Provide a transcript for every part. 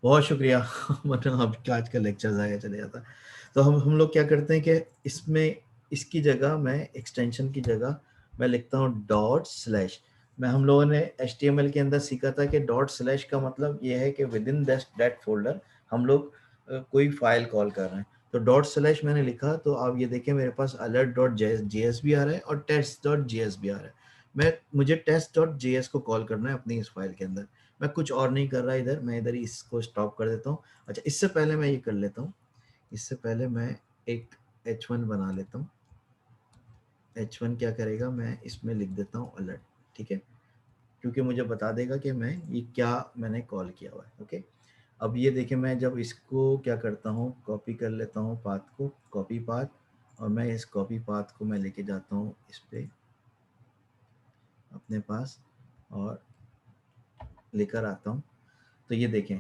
बहुत शुक्रिया। मतलब आपका आज का लेक्चर ज़ाया चले जाता। तो हम लोग क्या करते हैं कि इसमें इसकी जगह मैं एक्सटेंशन की जगह मैं लिखता हूँ डॉट स्लैश। मैं हम लोगों ने एचटीएमएल के अंदर सीखा था कि डॉट स्लैश का मतलब ये है कि विद इन दैट फोल्डर हम लोग कोई फाइल कॉल कर रहे हैं। तो डॉट स्लैश मैंने लिखा, तो आप ये देखें मेरे पास अलर्ट डॉट जेएस भी आ रहा है और टेस्ट डॉट जेएस भी आ रहा है। मुझे टेस्ट डॉट जेएस को कॉल करना है अपनी इस फाइल के अंदर। मैं कुछ और नहीं कर रहा इधर, मैं इधर ही इसको स्टॉप कर देता हूँ। अच्छा, इससे पहले मैं ये कर लेता हूँ, इससे पहले मैं एक H1 बना लेता हूँ। H1 क्या करेगा, मैं इसमें लिख देता हूँ अलर्ट, ठीक है, क्योंकि मुझे बता देगा कि मैं ये क्या मैंने कॉल किया हुआ है। ओके, अब ये देखें, मैं जब इसको क्या करता हूँ, कॉपी कर लेता हूँ पाथ को, कॉपी पाथ, और मैं इस कॉपी पाथ को मैं लेके जाता हूँ इस पे अपने पास और लेकर आता हूँ। तो ये देखें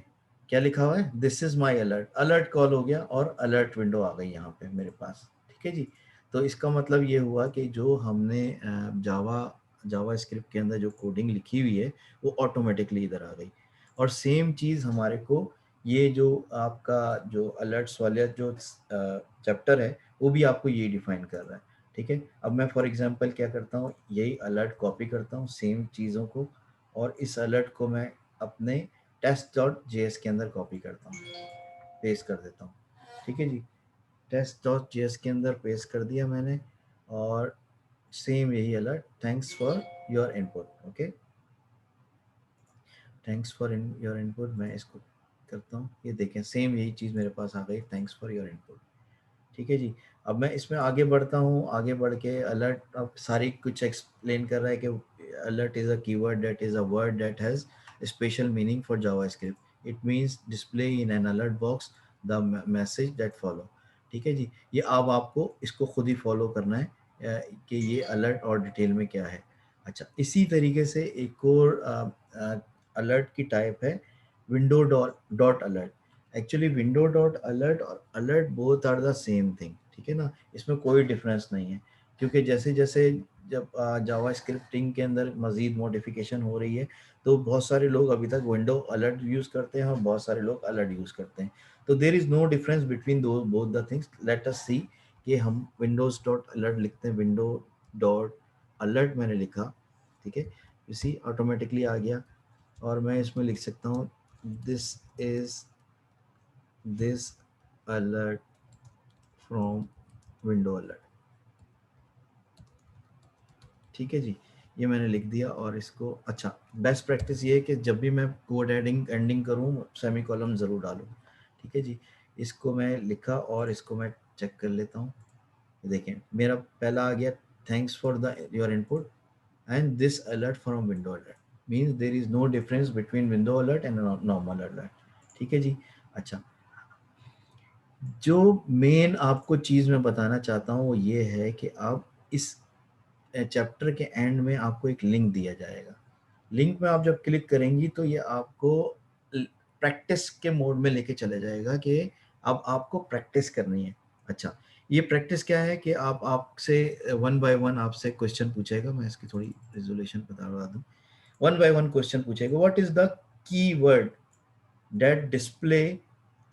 क्या लिखा हुआ है, this is my alert. Alert call हो गया और अलर्ट विंडो आ गई यहाँ पे मेरे पास, ठीक है जी। तो इसका मतलब ये हुआ कि जो हमने जावा स्क्रिप्ट के अंदर जो कोडिंग लिखी हुई है वो ऑटोमेटिकली इधर आ गई। और सेम चीज़ हमारे को ये जो आपका जो अलर्ट्स वाले जो चैप्टर है वो भी आपको ये डिफाइन कर रहा है, ठीक है। अब मैं फॉर एग्जांपल क्या करता हूँ, यही अलर्ट कॉपी करता हूँ सेम चीज़ों को, और इस अलर्ट को मैं अपने टेस्ट डॉट जेएस के अंदर कॉपी करता हूँ, पेस्ट कर देता हूँ, ठीक है जी। टेस्ट डॉट जेएस के अंदर पेस्ट कर दिया मैंने, और सेम यही alert, thanks for your input. Okay, thanks for your input, मैं इसको करता हूँ, ये देखें सेम यही चीज़ मेरे पास आ गई, थैंक्स फॉर योर इनपुट, ठीक है जी। अब मैं इसमें आगे बढ़ता हूँ, आगे बढ़ के अलर्ट अब सारी कुछ एक्सप्लेन कर रहा है कि alert is a keyword that is a word that has special meaning for JavaScript. It means display in an alert box the message that follow, ठीक है जी। ये अब आपको इसको खुद ही फॉलो करना है कि ये अलर्ट और डिटेल में क्या है। अच्छा, इसी तरीके से एक और अलर्ट की टाइप है window dot dot alert. Actually window dot alert और alert both are the same thing, ठीक है ना, इसमें कोई डिफरेंस नहीं है। क्योंकि जैसे जैसे जब जावा स्क्रिप्टिंग के अंदर मज़ीद मॉडिफिकेशन हो रही है, तो बहुत सारे लोग अभी तक विंडो अलर्ट यूज़ करते हैं और बहुत सारे लोग अलर्ट यूज़ करते हैं। तो there is no difference between दो both the things. Let us see कि हम विंडोज डॉट अलर्ट लिखते हैं, विंडो डॉट अलर्ट मैंने लिखा, ठीक है, इसी ऑटोमेटिकली आ गया। और मैं इसमें लिख सकता हूँ this is this alert from window alert, ठीक है जी। ये मैंने लिख दिया और इसको, अच्छा, बेस्ट प्रैक्टिस ये है कि जब भी मैं कोड एडिंग एंडिंग करूँ सेमी कॉलम ज़रूर डालूँ, ठीक है जी। इसको मैं लिखा और इसको मैं चेक कर लेता हूँ। देखें मेरा पहला आ गया, thanks for the your input and this alert from window alert, means there is no difference between window alert and normal alert, ठीक है जी। अच्छा, जो मेन आपको चीज़ मैं बताना चाहता हूँ वो ये है कि आप इस चैप्टर के एंड में आपको एक लिंक दिया जाएगा। लिंक में आप जब क्लिक करेंगी तो ये आपको प्रैक्टिस के मोड में लेके चले जाएगा कि अब आपको प्रैक्टिस करनी है। अच्छा, ये प्रैक्टिस क्या है कि आप आपसे वन बाय वन आपसे क्वेश्चन पूछेगा। मैं इसकी थोड़ी रिजोल्यूशन बता दूं। वन बाय वन क्वेश्चन पूछेगा, what is the keyword that display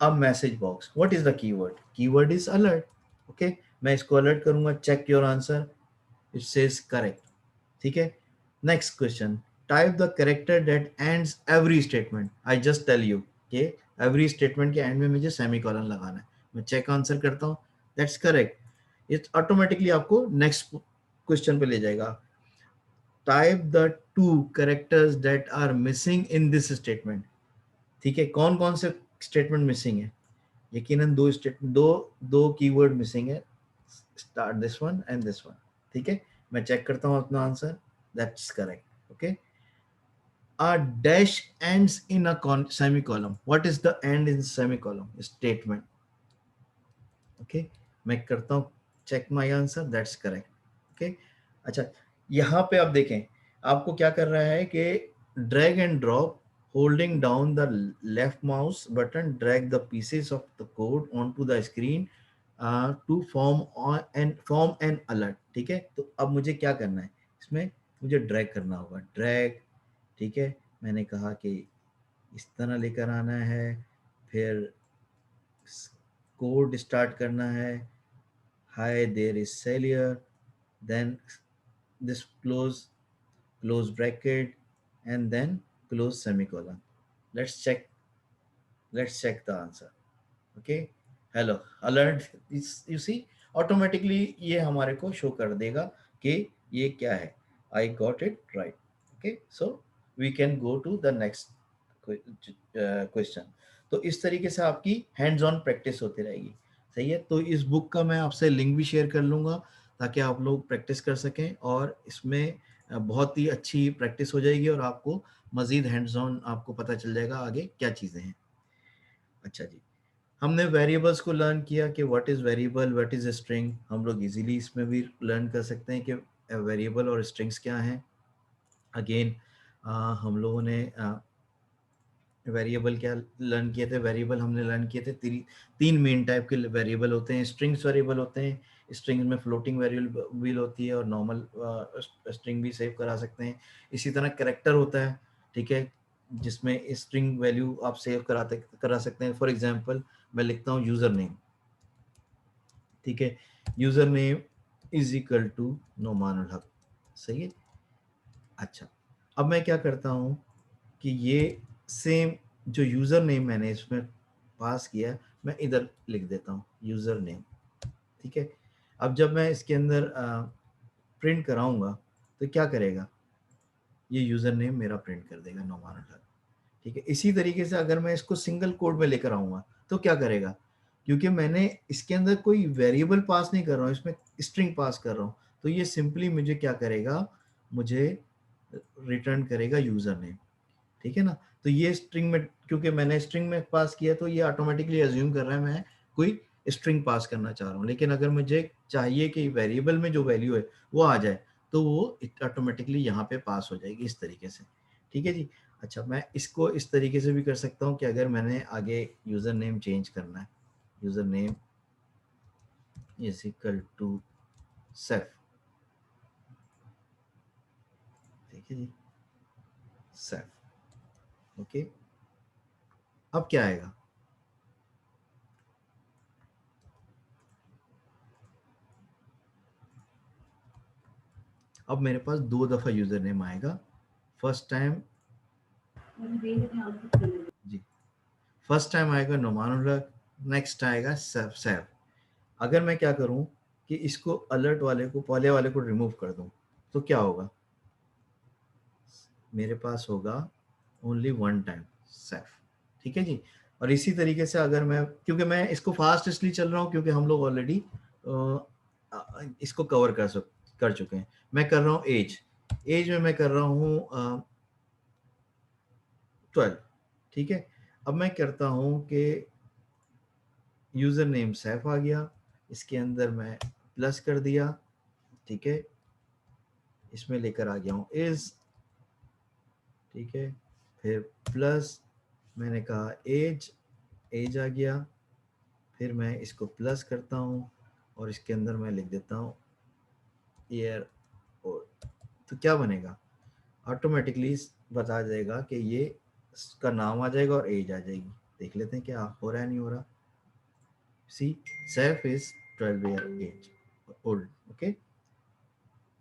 a message box? What is the keyword? Keyword is alert. Okay, मैं इसको अलर्ट करूंगा, check your answer, it says correct, ठीक है। Next question, type the character that ends every statement. I just tell you कि every statement के end में मुझे semi colon लगाना है। मैं चेक आंसर करता हूँ, दैट्स करेक्ट। ये ऑटोमेटिकली आपको नेक्स्ट क्वेश्चन पे ले जाएगा। Type the two characters that are missing in this statement, ठीक है। कौन कौन से स्टेटमेंट मिसिंग है? यकीनन दो कीवर्ड मिसिंग है, start this one and this one, ठीक है। मैं चेक करता हूँ अपना answer, that's correct. Okay, a dash ends in a semicolon. What is the end in semicolon statement? Okay, मैं करता हूँ check my answer, that's correct. Okay, अच्छा, यहाँ पे आप देखें आपको क्या कर रहा है कि drag and drop, holding down the left mouse button, drag the pieces of the code on to the screen to form an alert, ठीक है। तो अब मुझे क्या करना है, इसमें मुझे ड्रैग करना होगा, ड्रैग, ठीक है। मैंने कहा कि इस तरह लेकर आना है, फिर कोड स्टार्ट करना है, hi there is Celia, then this close bracket and then close semicolon. Let's check, let's check the answer. Okay, hello alert, you see automatically ये हमारे को शो कर देगा कि ये क्या है. I got it right. Okay, so we can go to the next question. तो इस तरीके से आपकी हैंड्स ऑन प्रैक्टिस होती रहेगी. सही है. तो इस बुक का मैं आपसे लिंक भी शेयर कर लूंगा ताकि आप लोग प्रैक्टिस कर सकें, और इसमें बहुत ही अच्छी प्रैक्टिस हो जाएगी और आपको मजीद हैंड्स ऑन आपको पता चल जाएगा आगे क्या चीज़ें हैं. अच्छा जी, हमने वेरिएबल्स को लर्न किया कि what is variable, what is string. हम लोग इजीली इसमें भी लर्न कर सकते हैं कि वेरिएबल और स्ट्रिंग्स क्या हैं. अगेन हम लोगों ने वेरिएबल क्या लर्न किए थे. वेरिएबल हमने लर्न किए थे तीन मेन टाइप के वेरिएबल होते हैं. स्ट्रिंग्स वेरिएबल होते हैं, स्ट्रिंग्स में फ्लोटिंग वेरिएबल होती है और नॉर्मल स्ट्रिंग भी सेव करा सकते हैं. इसी तरह कैरेक्टर होता है, ठीक है, जिसमें स्ट्रिंग वैल्यू आप सेव करा सकते हैं. फॉर एग्जांपल मैं लिखता हूँ यूज़र नेम, ठीक है, user name is equal to Nomanul Haq. सही है. अच्छा, अब मैं क्या करता हूँ कि ये सेम जो यूज़र नेम मैंने इसमें पास किया मैं इधर लिख देता हूँ यूज़र नेम. ठीक है. अब जब मैं इसके अंदर प्रिंट कराऊंगा तो क्या करेगा, ये यूज़र नेम मेरा प्रिंट कर देगा नोमानुल हक. ठीक है. इसी तरीके से अगर मैं इसको सिंगल कोड में लेकर आऊंगा तो क्या करेगा, क्योंकि मैंने इसके अंदर कोई वेरिएबल पास नहीं कर रहा हूँ, इसमें स्ट्रिंग पास कर रहा हूँ, तो ये सिंपली मुझे क्या करेगा, मुझे रिटर्न करेगा यूज़र नेम. ठीक है ना. तो ये स्ट्रिंग में, क्योंकि मैंने स्ट्रिंग में पास किया तो ये ऑटोमेटिकली अज्यूम कर रहा है मैं कोई स्ट्रिंग पास करना चाह रहा हूँ. लेकिन अगर मुझे चाहिए कि वेरिएबल में जो वैल्यू है वो आ जाए तो वो ऑटोमेटिकली यहाँ पे पास हो जाएगी इस तरीके से. ठीक है जी. अच्छा, मैं इसको इस तरीके से भी कर सकता हूँ कि अगर मैंने आगे यूज़र नेम चेंज करना है, user name is equal to safe. ठीक है जी, सेफ. ओके. अब क्या आएगा, अब मेरे पास दो दफ़ा यूज़र नेम आएगा. फर्स्ट टाइम जी, फर्स्ट टाइम आएगा नोमानुल हक, नेक्स्ट आएगा सेफ सेफ. अगर मैं क्या करूं कि इसको अलर्ट वाले को, पहले वाले को रिमूव कर दूं तो क्या होगा, मेरे पास होगा ओनली वन टाइम सेफ. ठीक है जी. और इसी तरीके से अगर मैं, क्योंकि मैं इसको फास्ट इसलिए चल रहा हूँ क्योंकि हम लोग ऑलरेडी इसको कवर कर चुके हैं. मैं कर रहा हूँ एज, एज में मैं कर रहा हूँ 12. ठीक है. अब मैं करता हूँ कि यूज़र नेम सैफ आ गया, इसके अंदर मैं प्लस कर दिया. ठीक है. इसमें लेकर आ गया हूँ इज. ठीक है. फिर प्लस मैंने कहा एज, एज आ गया. फिर मैं इसको प्लस करता हूँ और इसके अंदर मैं लिख देता हूँ ईयर. और तो क्या बनेगा, ऑटोमेटिकली बता जाएगा कि ये इसका नाम आ जाएगा और एज आ जाएगी. देख लेते हैं क्या हो रहा है, नहीं हो रहा. See, Saif is 12 year age old. Okay.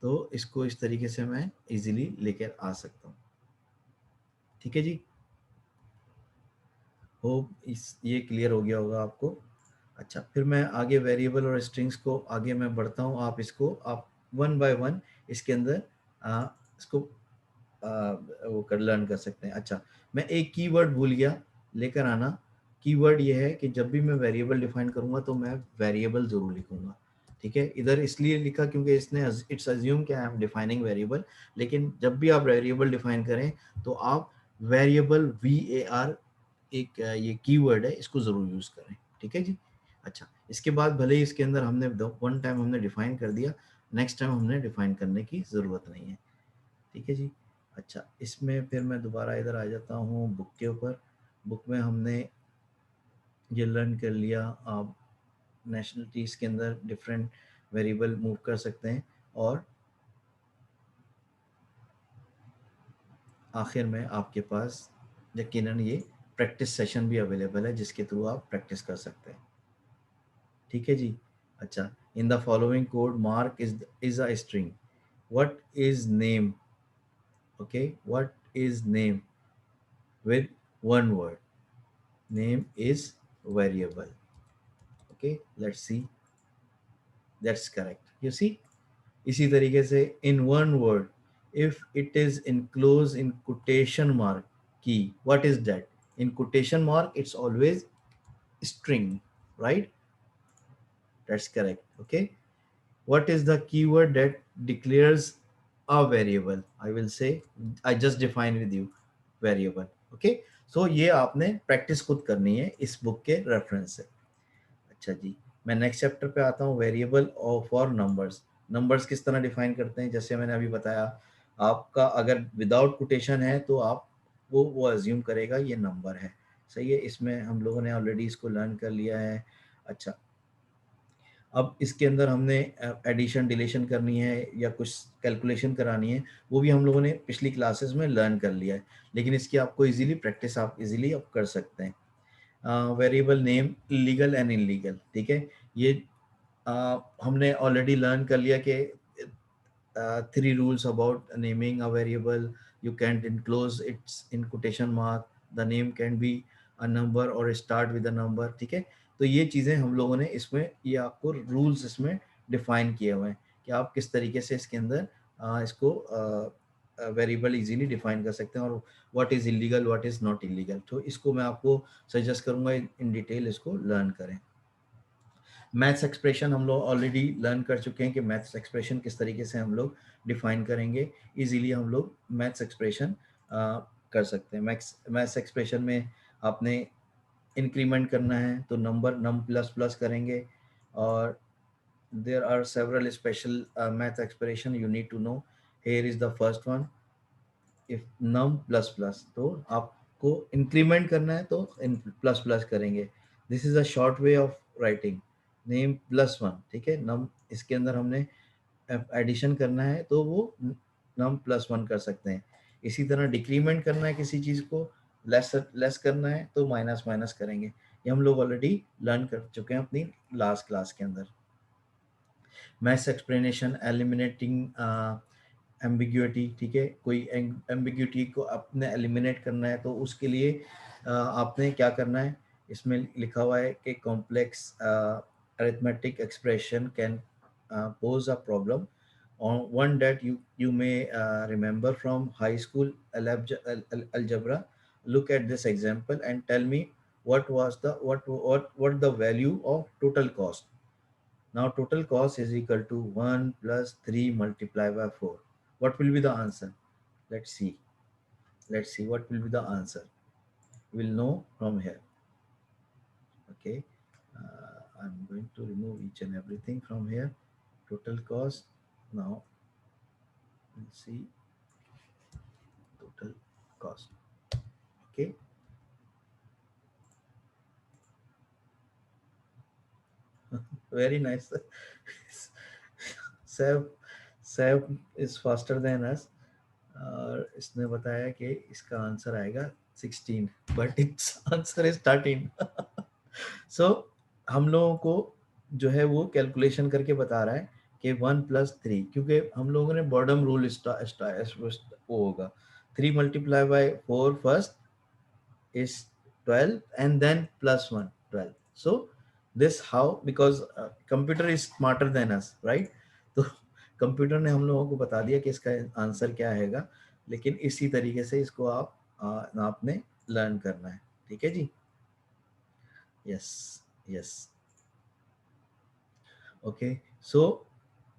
तो इसको इस तरीके से मैं इजीली लेकर आ सकता हूँ. ठीक है जी. होप इस ये क्लियर हो गया होगा आपको. अच्छा, फिर मैं आगे वेरिएबल और स्ट्रिंग्स को आगे मैं बढ़ता हूँ. आप इसको आप वन बाय वन इसके अंदर इसको वो कर लर्न कर सकते हैं. अच्छा, मैं एक कीवर्ड भूल गया लेकर आना. कीवर्ड ये है कि जब भी मैं वेरिएबल डिफाइन करूंगा तो मैं वेरिएबल जरूर लिखूंगा. ठीक है. इधर इसलिए लिखा क्योंकि इसने इट्स अज्यूम कि आई एम डिफाइनिंग वेरिएबल. लेकिन जब भी आप वेरिएबल डिफाइन करें तो आप वेरिएबल VAR एक ये कीवर्ड है, इसको ज़रूर यूज़ करें. ठीक है जी. अच्छा, इसके बाद भले ही इसके अंदर हमने वन टाइम हमने डिफाइन कर दिया, नेक्स्ट टाइम हमने डिफाइन करने की ज़रूरत नहीं है. ठीक है जी. अच्छा, इसमें फिर मैं दोबारा इधर आ जाता हूँ बुक के ऊपर. बुक में हमने ये लर्न कर लिया, आप नेशनलिटीज़ के अंदर डिफरेंट वेरिएबल मूव कर सकते हैं. और आखिर में आपके पास यकीनन ये प्रैक्टिस सेशन भी अवेलेबल है जिसके थ्रू आप प्रैक्टिस कर सकते हैं। ठीक है जी। अच्छा, in the following code mark is a string, what is name, okay, what is name with one word, name is variable, okay, let's see, that's correct, you see। इसी तरीके से in one word, if it is enclosed in quotation mark key, what is that? In quotation mark it's always string, right? That's correct, okay। What is the keyword that declares a variable? I will say, I just define with you variable, okay। so ये आपने practice खुद करनी है इस book के reference से। अच्छा जी, मैं नेक्स्ट चैप्टर पे आता हूँ, वेरिएबल और फॉर नंबर्स। नंबर्स किस तरह डिफाइन करते हैं, जैसे मैंने अभी बताया, आपका अगर विदाउट कोटेशन है तो आप वो अज्यूम करेगा ये नंबर है, सही है। इसमें हम लोगों ने ऑलरेडी इसको लर्न कर लिया है। अच्छा, अब इसके अंदर हमने एडिशन डिलीशन करनी है या कुछ कैलकुलेशन करानी है, वो भी हम लोगों ने पिछली क्लासेस में लर्न कर लिया है, लेकिन इसकी आपको इजीली प्रैक्टिस आप इजीली आप कर सकते हैं। Variable name legal and illegal, ठीक है। ये हमने ऑलरेडी लर्न कर लिया कि 3 rules about naming a variable. You can't enclose it's in quotation mark, the name can be a number or start with a number, ठीक है। तो ये चीज़ें हम लोगों ने इसमें, ये आपको रूल्स इसमें डिफाइन किए हुए हैं कि आप किस तरीके से इसके अंदर इसको वेरिएबल इजीली डिफाइन कर सकते हैं, और what is illegal what is not illegal. तो इसको मैं आपको सजेस्ट करूंगा इन डिटेल इसको लर्न करें। मैथ्स एक्सप्रेशन हम लोग ऑलरेडी लर्न कर चुके हैं कि मैथ्स एक्सप्रेशन किस तरीके से हम लोग डिफाइन करेंगे, इजीली हम लोग मैथ्स एक्सप्रेशन कर सकते हैं। मैथ्स एक्सप्रेशन में आपने इंक्रीमेंट करना है तो नंबर नम प्लस प्लस करेंगे, और there are several special math expression you need to know. Here is the first one, if num plus plus, तो आपको इंक्रीमेंट करना है तो इन प्लस प्लस करेंगे। This is a short way of writing name plus one, ठीक है। नम, इसके अंदर हमने एडिशन करना है तो वो नम प्लस वन कर सकते हैं। इसी तरह डिक्रीमेंट करना है किसी चीज़ को, लेस लेस करना है तो माइनस माइनस करेंगे। ये हम लोग ऑलरेडी लर्न कर चुके हैं अपनी लास्ट क्लास के अंदर। मैथ्स एक्सप्लेनेशन एलिमिनेटिंग एम्बिग्यूटी, ठीक है। कोई एम्बिग्यूटी को आपने एलिमिनेट करना है तो उसके लिए आपने क्या करना है, इसमें लिखा हुआ है कि complex arithmetic expression can pose a problem on one that you may remember from high school algebra. Look at this example and tell me what was the what the value of total cost. Now total cost is equal to 1 plus 3 multiplied by 4. What will be the answer? Let's see. Let's see what will be the answer. We'll know from here. Okay. I'm going to remove each and everything from here. Total cost. Now we'll see total cost. Okay. Very nice. Seb, Seb is faster than us. और इसने बताया कि इसका answer आएगा 16, but it's answer is 13। सो हम लोगों को जो है वो कैलकुलेशन करके बता रहा है कि 1 + 3, क्योंकि हम लोगों ने बॉटम रूल वो होगा 3 × 4 first is 12 and then +1 12. So this how, because computer is smarter than us, right? तो कंप्यूटर ने हम लोगों को बता दिया कि इसका आंसर क्या आएगा, लेकिन इसी तरीके से इसको आप आपने लर्न करना है, ठीक है जी। Yes, yes, okay, so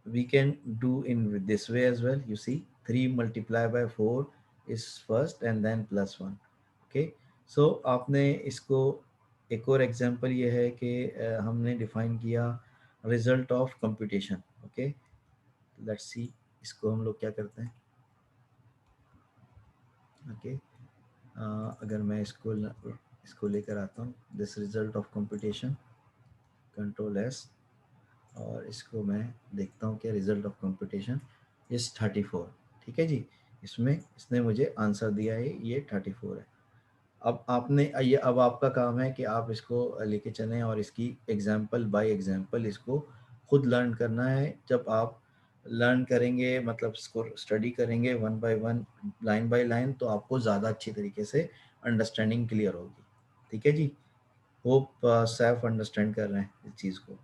we can do in this way as well. You see 3 multiplied by 4 is first and then +1, okay। so आपने इसको, एक और एग्जांपल ये है कि हमने डिफाइन किया result of computation, okay. Let's see इसको हम लोग क्या करते हैं, ओके। अगर मैं इसको लेकर आता हूँ, this result of computation, control S, और इसको मैं देखता हूँ कि रिजल्ट ऑफ कंप्यूटेशन इज 34, ठीक है जी। इसमें इसने मुझे आंसर दिया है, ये 34 है। अब आपने ये, अब आपका काम है कि आप इसको लेके चलें और इसकी एग्जाम्पल बाय एग्जाम्पल इसको खुद लर्न करना है। जब आप लर्न करेंगे, मतलब इसको स्टडी करेंगे one by one, line by line, तो आपको ज़्यादा अच्छी तरीके से अंडरस्टैंडिंग क्लियर होगी। ठीक है जी। होप सैफ अंडरस्टैंड कर रहे हैं इस चीज़ को।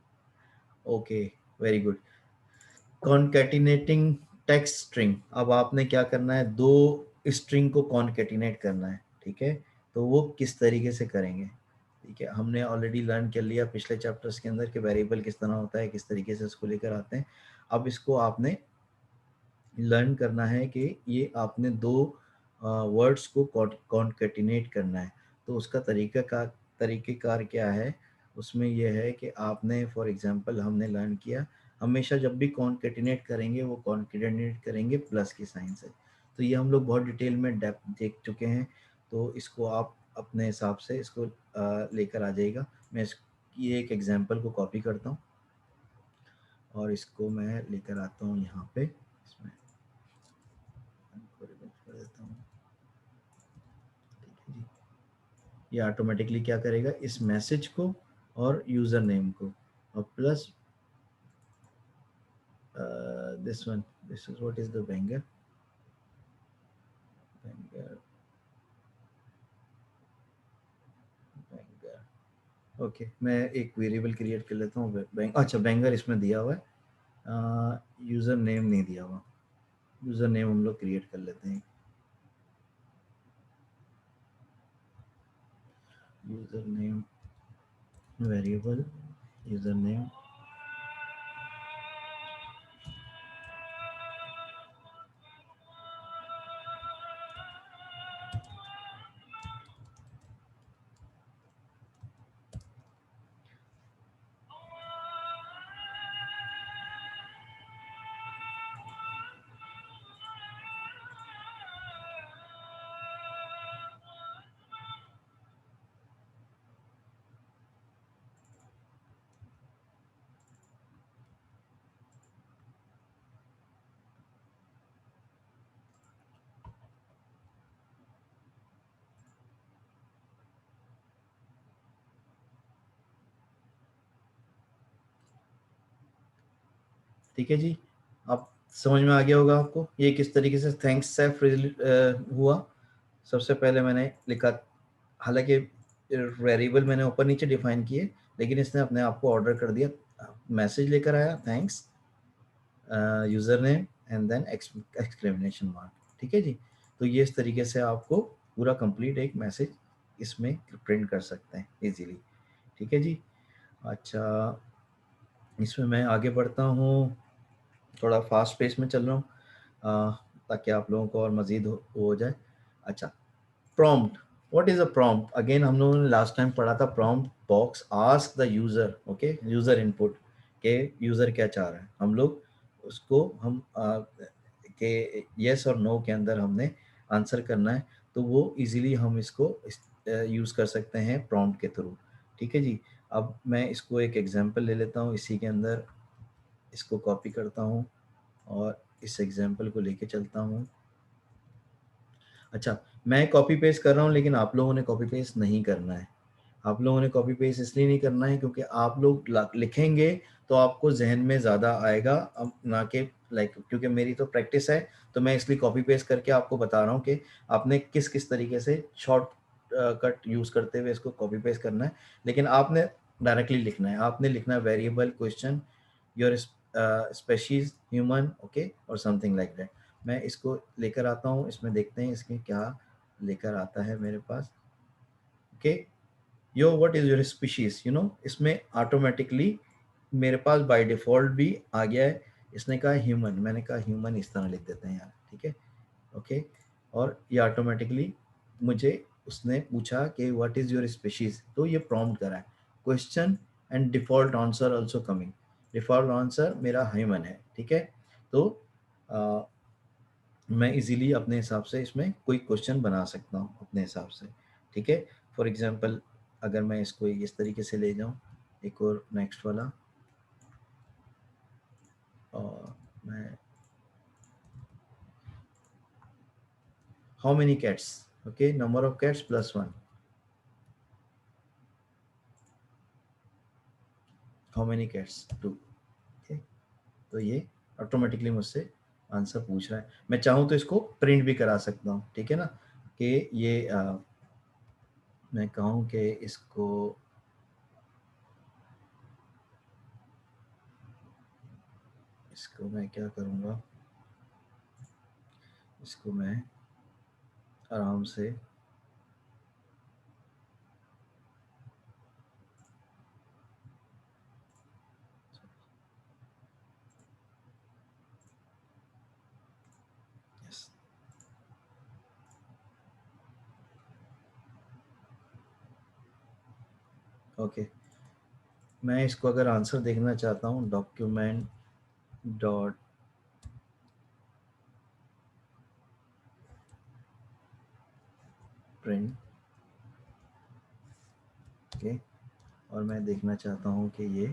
Okay, very good. Concatenating text string, अब आपने क्या करना है, दो स्ट्रिंग को कॉन्केटिनेट करना है। ठीक है, तो वो किस तरीके से करेंगे? ठीक है, हमने ऑलरेडी लर्न कर लिया पिछले चैप्टर्स के अंदर कि वेरिएबल किस तरह होता है, किस तरीके से इसको लेकर आते हैं। अब इसको आपने लर्न करना है कि ये आपने दो वर्ड्स को कॉन्केटिनेट करना है। तो उसका तरीक़ेकार क्या है? उसमें यह है कि आपने फॉर एग्जांपल हमने लर्न किया, हमेशा जब भी कॉन्केटिनेट करेंगे वो कॉन्केटिनेट करेंगे प्लस के साइन से। तो ये हम लोग बहुत डिटेल में डेप्थ देख चुके हैं, तो इसको आप अपने हिसाब से इसको लेकर आ जाइएगा। मैं ये एक एग्जांपल को कॉपी करता हूँ और इसको मैं लेकर आता हूँ यहाँ पे, इसमें कर देता हूँ। ठीक है जी, ये ऑटोमेटिकली क्या करेगा, इस मैसेज को और यूज़र नेम को और plus this one, this is what is the banger, banger, banger. Okay, मैं एक वेरिएबल क्रिएट कर लेता हूँ अच्छा, बैंगर इसमें दिया हुआ है, यूज़र नेम नहीं दिया हुआ। यूज़र नेम हम लोग क्रिएट कर लेते हैं। User name variable, user name, ठीक है जी। आप समझ में आ गया होगा आपको ये किस तरीके से थैंक्स सेफ हुआ। सबसे पहले मैंने लिखा, हालांकि वेरिएबल मैंने ऊपर नीचे डिफाइन किए, लेकिन इसने अपने आप को ऑर्डर कर दिया। मैसेज लेकर आया, thanks, user name and then exclamation mark. ठीक है जी। तो ये इस तरीके से आपको पूरा कंप्लीट एक मैसेज इसमें प्रिंट कर सकते हैं इजीली। ठीक है जी। अच्छा, इसमें मैं आगे बढ़ता हूँ, थोड़ा फास्ट पेस में चल रहा हूँ ताकि आप लोगों को और मज़ीद हो जाए। अच्छा, prompt, what is a prompt? Again हम लोगों ने लास्ट टाइम पढ़ा था, prompt box ask the user, okay, user input के यूज़र क्या चाह रहा है, हम लोग उसको हम के येस और नो के अंदर हमने आंसर करना है। तो वो इजीली हम इसको यूज़ कर सकते हैं प्रॉम्प्ट के थ्रू। ठीक है जी। अब मैं इसको एक एग्जांपल ले लेता हूँ, इसी के अंदर इसको कॉपी करता हूँ और इस एग्जांपल को लेके चलता हूँ। अच्छा, मैं कॉपी पेस्ट कर रहा हूँ, लेकिन आप लोगों ने कॉपी पेस्ट नहीं करना है। आप लोगों ने कॉपी पेस्ट इसलिए नहीं करना है क्योंकि आप लोग लिखेंगे तो आपको जहन में ज़्यादा आएगा, अब ना कि लाइक, क्योंकि मेरी तो प्रैक्टिस है, तो मैं इसलिए कॉपी पेस्ट करके आपको बता रहा हूँ कि आपने किस किस तरीके से शॉर्ट कट यूज़ करते हुए इसको कॉपी पेस्ट करना है। लेकिन आपने डायरेक्टली लिखना है, आपने लिखना है variable question your species human, okay, और समथिंग लाइक दैट। मैं इसको लेकर आता हूँ, इसमें देखते हैं इसमें क्या लेकर आता है मेरे पास। Okay, yo what is your species, इसमें ऑटोमेटिकली मेरे पास बाय डिफॉल्ट भी आ गया है। इसने कहा ह्यूमन, मैंने कहा ह्यूमन, इस तरह लिख देते हैं यार। ठीक है, ओके। और ये ऑटोमेटिकली मुझे उसने पूछा कि व्हाट इज योर स्पीशीज, तो ये प्रॉम्प्ट करा है question and default answer also coming. Default answer मेरा ह्यूमन है। ठीक है, तो आ, मैं इजीली अपने हिसाब से इसमें कोई क्वेश्चन बना सकता हूँ अपने हिसाब से। ठीक है, फॉर एग्जांपल अगर मैं इसको इस तरीके से ले जाऊँ, एक और नेक्स्ट वाला, और मैं how many cats, okay, number of cats plus one. How many cats, 2। Okay, तो ये ऑटोमेटिकली मुझसे आंसर पूछ रहा है। मैं चाहूँ तो इसको प्रिंट भी करा सकता हूँ, ठीक है ना, कि ये मैं कहूँ कि इसको मैं क्या करूँगा, इसको मैं आराम से यस, ओके। मैं इसको अगर आंसर देखना चाहता हूँ, डॉक्यूमेंट डॉट प्रिंट, ओके, और मैं देखना चाहता हूँ कि ये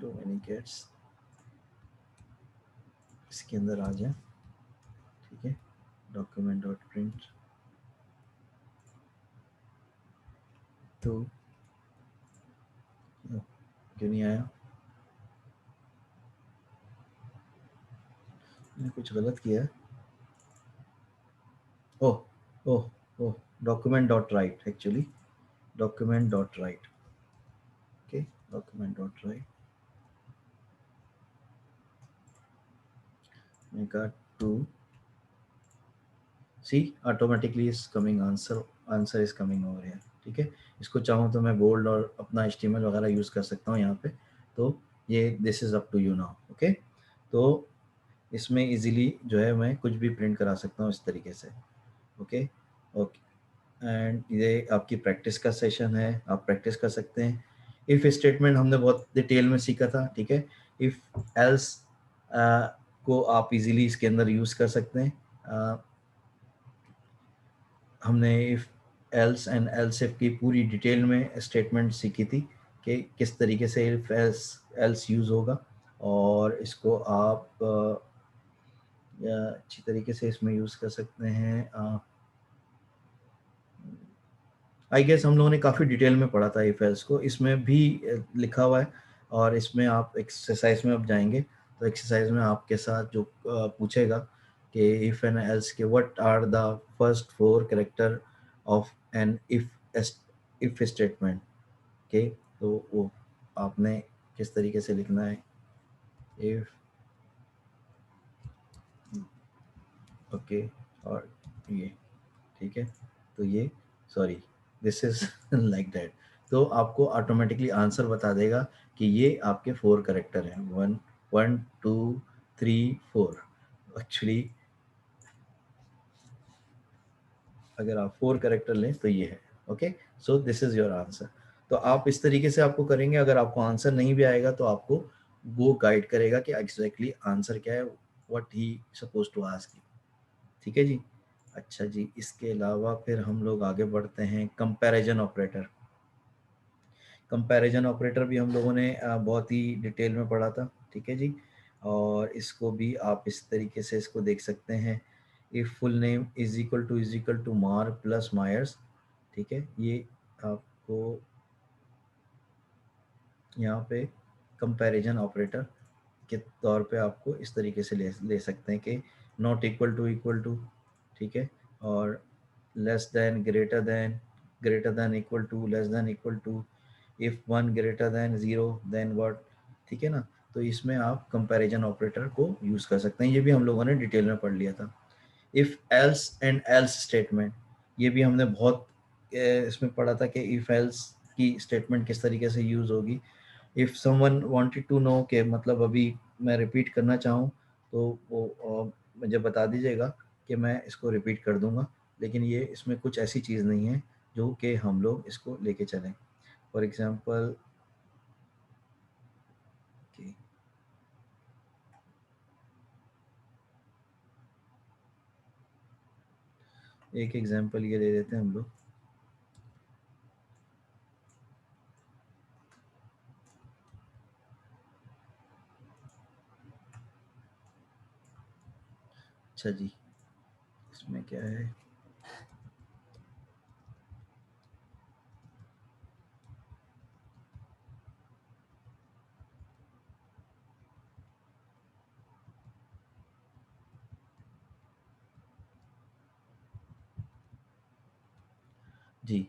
टू मेनी कैट्स इसके अंदर आ जाए, ठीक है। डॉक्यूमेंट डॉट प्रिंट तो क्यों नहीं आया, मैंने कुछ गलत किया है। Oh oh oh, document dot write actually, document dot write, okay, document dot write, मैंने कहा to see automatically is coming answer, answer is coming over here, ठीक है। इसको चाहूँ तो मैं बोल्ड और अपना HTML वगैरह यूज़ कर सकता हूँ यहाँ पे, तो ये this is up to you now, okay. तो इसमें इजीली जो है मैं कुछ भी प्रिंट करा सकता हूँ इस तरीके से, ओके ओके। एंड ये आपकी प्रैक्टिस का सेशन है, आप प्रैक्टिस कर सकते हैं। इफ़ स्टेटमेंट हमने बहुत डिटेल में सीखा था, ठीक है। इफ़ एल्स को आप इजीली इसके अंदर यूज़ कर सकते हैं। हमने if else and else if की पूरी डिटेल में स्टेटमेंट सीखी थी कि किस तरीके से इफ़ एल्स एल्स यूज़ होगा, और इसको आप अच्छी तरीके से इसमें यूज़ कर सकते हैं। आई गेस हम लोगों ने काफ़ी डिटेल में पढ़ा था इफ एल्स को, इसमें भी लिखा हुआ है। और इसमें आप एक्सरसाइज में अब जाएंगे तो एक्सरसाइज में आपके साथ जो पूछेगा कि इफ एंड एल्स के what are the first 4 character of an if statement के, तो वो आपने किस तरीके से लिखना है, इफ, ओके, और ये, ठीक है। तो ये, sorry, this is like that, तो आपको ऑटोमेटिकली आंसर बता देगा कि ये आपके 4 करेक्टर हैं, 1 1 2 3 4। एक्चुअली अगर आप 4 करेक्टर लें तो ये है, okay. So this is your answer. तो आप इस तरीके से आपको करेंगे, अगर आपको आंसर नहीं भी आएगा तो आपको वो गाइड करेगा कि एग्जैक्टली आंसर क्या है, what he suppose to ask, ठीक है जी। अच्छा जी, इसके अलावा फिर हम लोग आगे बढ़ते हैं, कंपैरिजन ऑपरेटर। कंपैरिजन ऑपरेटर भी हम लोगों ने बहुत ही डिटेल में पढ़ा था, ठीक है जी। और इसको भी आप इस तरीके से इसको देख सकते हैं, if full name is equal to mar plus Myers, ठीक है। ये आपको यहाँ पे कंपैरिजन ऑपरेटर के तौर पे आपको इस तरीके से ले ले सकते हैं कि नॉट इक्वल टू, ठीक है, और less than, greater than equal to, less than equal to, if one greater than zero then what, ठीक है ना। तो इसमें आप कंपैरिजन ऑपरेटर को यूज़ कर सकते हैं, ये भी हम लोगों ने डिटेल में पढ़ लिया था। If else and else statement, ये भी हमने बहुत इसमें पढ़ा था कि इफ एल्स की स्टेटमेंट किस तरीके से यूज़ होगी। If someone wanted to know के मतलब अभी मैं रिपीट करना चाहूँ तो वो मुझे बता दीजिएगा कि मैं इसको रिपीट कर दूंगा, लेकिन ये इसमें कुछ ऐसी चीज़ नहीं है जो कि हम लोग इसको लेके चलें। फॉर एग्जांपल, एक एग्जांपल ये ले लेते हैं हम लोग। अच्छा जी, इसमें क्या है, जी,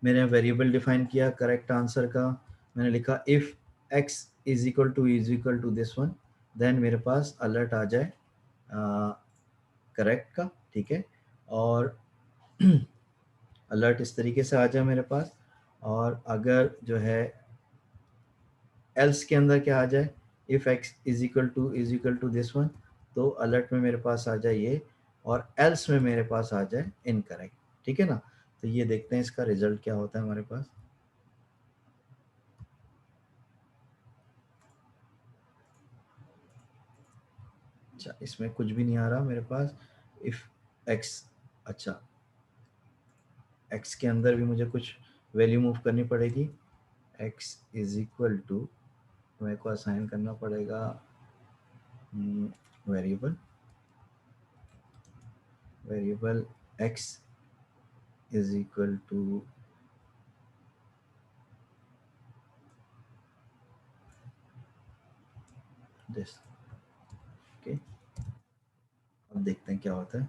मैंने वेरिएबल डिफाइन किया करेक्ट आंसर का। मैंने लिखा if x is equal to this one, then मेरे पास अलर्ट आ जाए करेक्ट का, ठीक है। और अलर्ट इस तरीके से आ जाए मेरे पास। और अगर जो है एल्स के अंदर क्या आ जाए, if x is equal to this one, तो अलर्ट में मेरे पास आ जाए ये, और एल्स में मेरे पास आ जाए इनकरेक्ट, ठीक है ना। तो ये देखते हैं इसका रिजल्ट क्या होता है हमारे पास। अच्छा, इसमें कुछ भी नहीं आ रहा मेरे पास। इफ़ एक्स, अच्छा एक्स के अंदर भी मुझे कुछ वैल्यू मूव करनी पड़ेगी। एक्स इज इक्वल टू, मेरे को असाइन करना पड़ेगा variable, variable x is equal to this, okay. अब देखते हैं क्या होता है।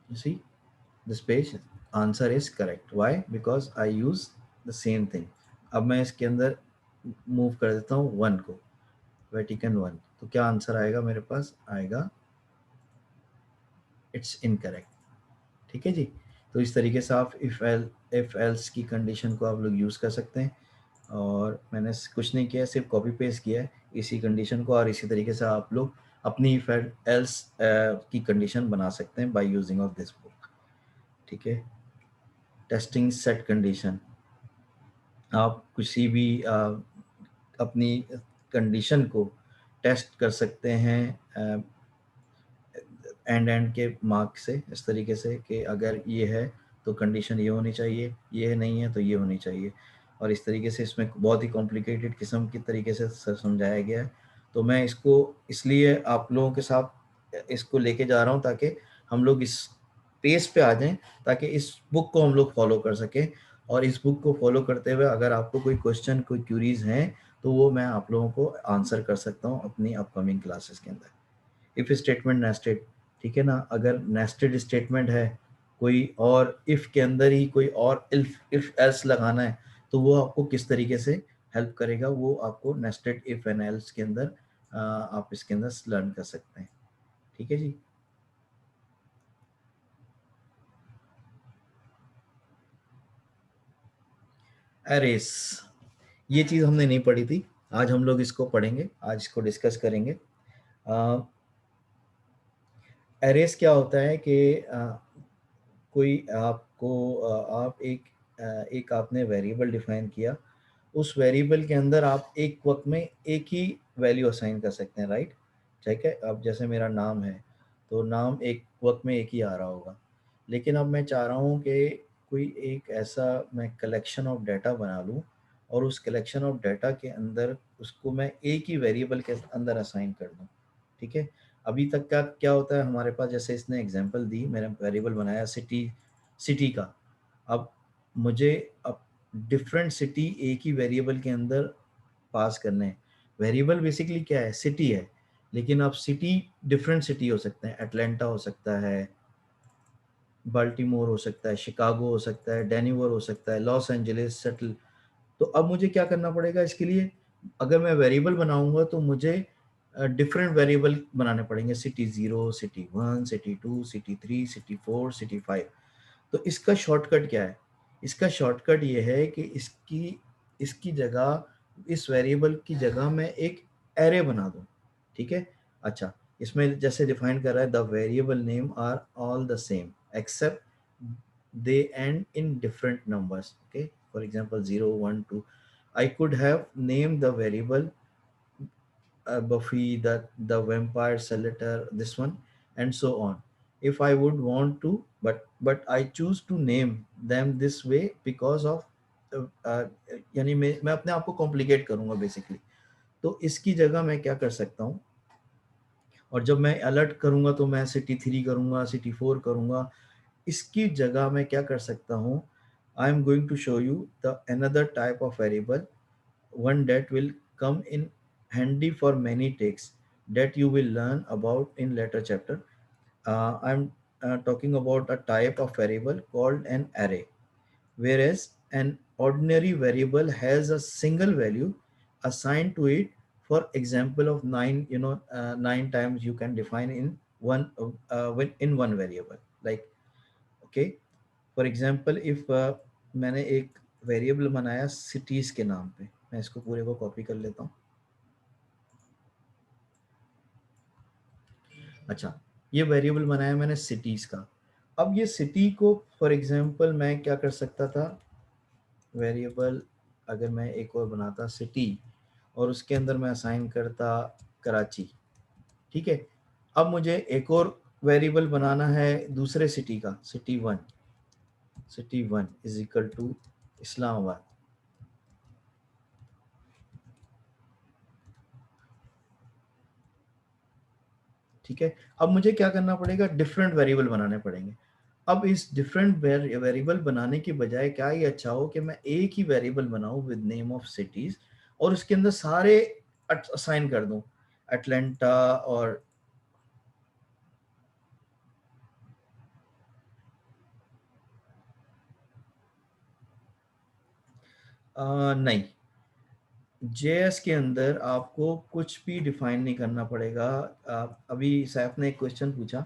You see this page, answer is correct, why, because I use the same thing. अब मैं इसके अंदर मूव कर देता हूँ वन को, वेटिकन वन, तो क्या आंसर आएगा मेरे पास, आएगा इट्स इनकरेक्ट, ठीक है जी। तो इस तरीके से आप इफ एल्स की कंडीशन को आप लोग यूज़ कर सकते हैं। और मैंने कुछ नहीं किया, सिर्फ कॉपी पेस्ट किया है इसी कंडीशन को, और इसी तरीके से आप लोग अपनी इफ एल्स की कंडीशन बना सकते हैं by using of this book, ठीक है। टेस्टिंग सेट कंडीशन, आप किसी भी अपनी कंडीशन को टेस्ट कर सकते हैं एंड के मार्क से, इस तरीके से कि अगर ये है तो कंडीशन ये होनी चाहिए, ये नहीं है तो ये होनी चाहिए। और इस तरीके से इसमें बहुत ही कॉम्प्लिकेटेड किस्म की तरीके से समझाया गया है। तो मैं इसको इसलिए आप लोगों के साथ इसको लेके जा रहा हूँ ताकि हम लोग इस पेज पे आ जाएं, ताकि इस बुक को हम लोग फॉलो कर सकें। और इस बुक को फॉलो करते हुए अगर आपको कोई क्वेश्चन, कोई क्यूरीज हैं, तो वो मैं आप लोगों को आंसर कर सकता हूँ अपनी अपकमिंग क्लासेस के अंदर। इफ स्टेटमेंट नेस्टेड, ठीक है ना, अगर नेस्टेड स्टेटमेंट है कोई, और इफ के अंदर ही कोई और इफ एल्स लगाना है, तो वो आपको किस तरीके से हेल्प करेगा, वो आपको नेस्टेड इफ एंड एल्स के अंदर आप इसके अंदर लर्न कर सकते हैं, ठीक है जी। एरेस, ये चीज़ हमने नहीं पढ़ी थी, आज हम लोग इसको पढ़ेंगे, आज इसको डिस्कस करेंगे। एरेस क्या होता है कि कोई आपको आप एक आपने वेरिएबल डिफाइन किया, उस वेरिएबल के अंदर आप एक वक्त में एक ही वैल्यू असाइन कर सकते हैं, राइट। ठीक है, अब जैसे मेरा नाम है, तो नाम एक वक्त में एक ही आ रहा होगा। लेकिन अब मैं चाह रहा हूँ कि कोई एक ऐसा मैं कलेक्शन ऑफ डाटा बना लूँ, और उस कलेक्शन ऑफ डाटा के अंदर उसको मैं एक ही वेरिएबल के अंदर असाइन कर दूँ, ठीक है। अभी तक का क्या होता है हमारे पास, जैसे इसने एग्जांपल दी, मैंने वेरिएबल बनाया सिटी, सिटी का। अब मुझे अब डिफरेंट सिटी एक ही वेरिएबल के अंदर पास करने हैं। वेरिएबल बेसिकली क्या है, सिटी है, लेकिन अब सिटी डिफरेंट सिटी हो सकते हैं, एटलांटा हो सकता है, बाल्टीमोर हो सकता है, शिकागो हो सकता है, डेनिवर हो सकता है, लॉस एंजलिस, सेटल। तो अब मुझे क्या करना पड़ेगा इसके लिए, अगर मैं वेरिएबल बनाऊंगा तो मुझे डिफरेंट वेरिएबल बनाने पड़ेंगे, city zero, city one, city two, city three, city four, city five. तो इसका शॉर्टकट क्या है, इसका शॉर्टकट ये है कि इसकी इसकी जगह, इस वेरिएबल की जगह मैं एक एरे बना दूं, ठीक है। अच्छा, इसमें जैसे डिफाइन कर रहा है, the variable name are all the same except they end in different numbers, okay. For example 0 1 2, I could have name the variable Buffy, the vampire Slater, this one, and so on. If I would want to, but I choose to name them this way because of यानी मैं अपने आप को complicate करूंगा basically. तो इसकी जगह मैं क्या कर सकता हूँ, और जब मैं अलर्ट करूंगा तो मैं सिटी थ्री करूंगा, सिटी फोर करूंगा। इसकी जगह मैं क्या कर सकता हूँ, I am going to show you the another type of variable, one that will come in handy for many takes that you will learn about in later chapter. I'm talking about a type of variable called an array, whereas an ordinary variable has a single value assigned to it. For example of 9, 9 times you can define in one in one variable, like, okay, for example if मैंने एक variable बनाया cities के नाम पे, मैं इसको पूरे को कॉपी कर लेता हूँ। अच्छा, ये वेरिएबल बनाया मैंने सिटीज का। अब ये सिटी को फॉर एग्जाम्पल मैं क्या कर सकता था, वेरिएबल अगर मैं एक और बनाता सिटी और उसके अंदर मैं असाइन करता कराची, ठीक है। अब मुझे एक और वेरिएबल बनाना है दूसरे सिटी का, city one is equal to Islamabad, ठीक है। अब मुझे क्या करना पड़ेगा, डिफरेंट वेरिएबल बनाने पड़ेंगे। अब इस डिफरेंट वेरिएबल बनाने की बजाय क्या ये अच्छा हो कि मैं एक ही वेरिएबल बनाऊं विद नेम ऑफ सिटीज और उसके अंदर सारे असाइन कर दूं, अटलांटा और नहीं, जेएस के अंदर आपको कुछ भी डिफाइन नहीं करना पड़ेगा। अभी सैफ ने एक क्वेश्चन पूछा